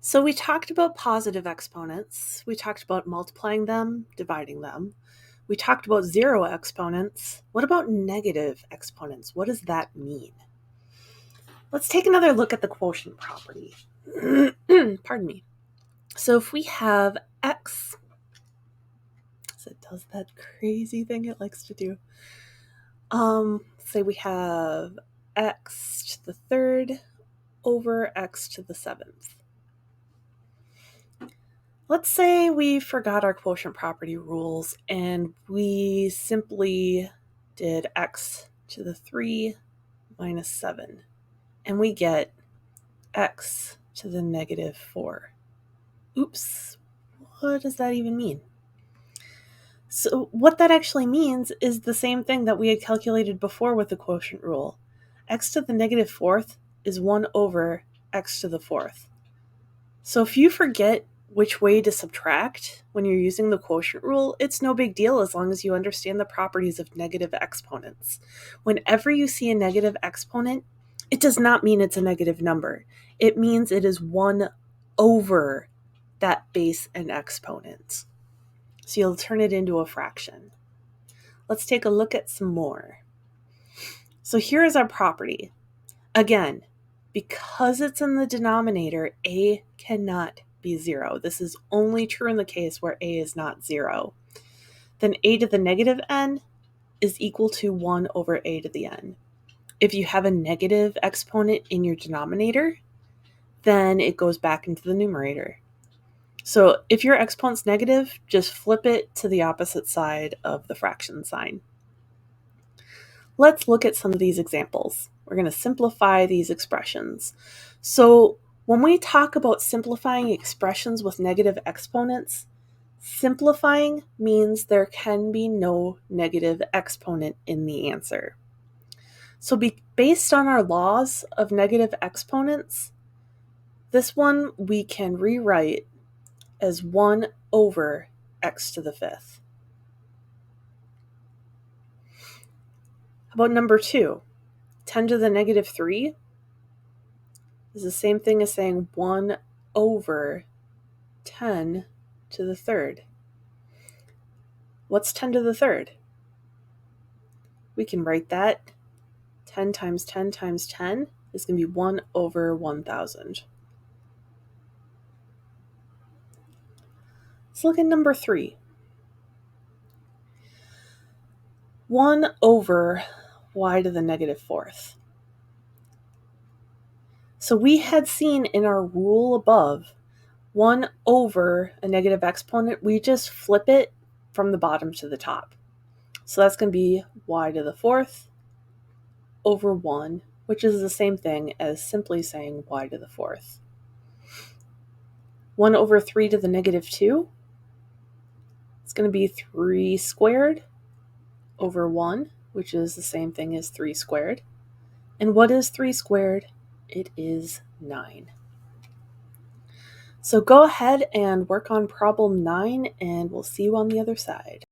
So we talked about positive exponents. We talked about multiplying them, dividing them. We talked about zero exponents. What about negative exponents? What does that mean? Let's take another look at the quotient property. Pardon me. So if we have x, so it does that crazy thing it likes to do. Say we have x to the third over x to the seventh. Let's say we forgot our quotient property rules and we simply did x to the 3 minus 7, and we get x to the negative 4. Oops, what does that even mean? So what that actually means is the same thing that we had calculated before with the quotient rule. X to the negative 4th is 1 over x to the 4th. So if you forget which way to subtract when you're using the quotient rule, it's no big deal as long as you understand the properties of negative exponents. Whenever you see a negative exponent, it does not mean it's a negative number. It means it is 1 over that base and exponent. So you'll turn it into a fraction. Let's take a look at some more. So here is our property. Again, because it's in the denominator, a cannot be 0. This is only true in the case where a is not 0. Then a to the negative n is equal to 1 over a to the n. If you have a negative exponent in your denominator, then it goes back into the numerator. So if your exponent's negative, just flip it to the opposite side of the fraction sign. Let's look at some of these examples. We're going to simplify these expressions. So when we talk about simplifying expressions with negative exponents, simplifying means there can be no negative exponent in the answer. So based on our laws of negative exponents, this one we can rewrite as 1 over x to the 5th. How about number 2? 10 to the negative 3 is the same thing as saying 1 over 10 to the third. What's 10 to the third? We can write that 10 times 10 times 10 is going to be 1 over 1,000. Let's look at number 3. 1 over y to the negative 4th. So we had seen in our rule above, 1 over a negative exponent, we just flip it from the bottom to the top. So that's going to be y to the 4th over 1, which is the same thing as simply saying y to the 4th. 1 over 3 to the negative 2, it's going to be 3 squared over 1, which is the same thing as 3 squared. And what is 3 squared? It is 9. So go ahead and work on problem 9, and we'll see you on the other side.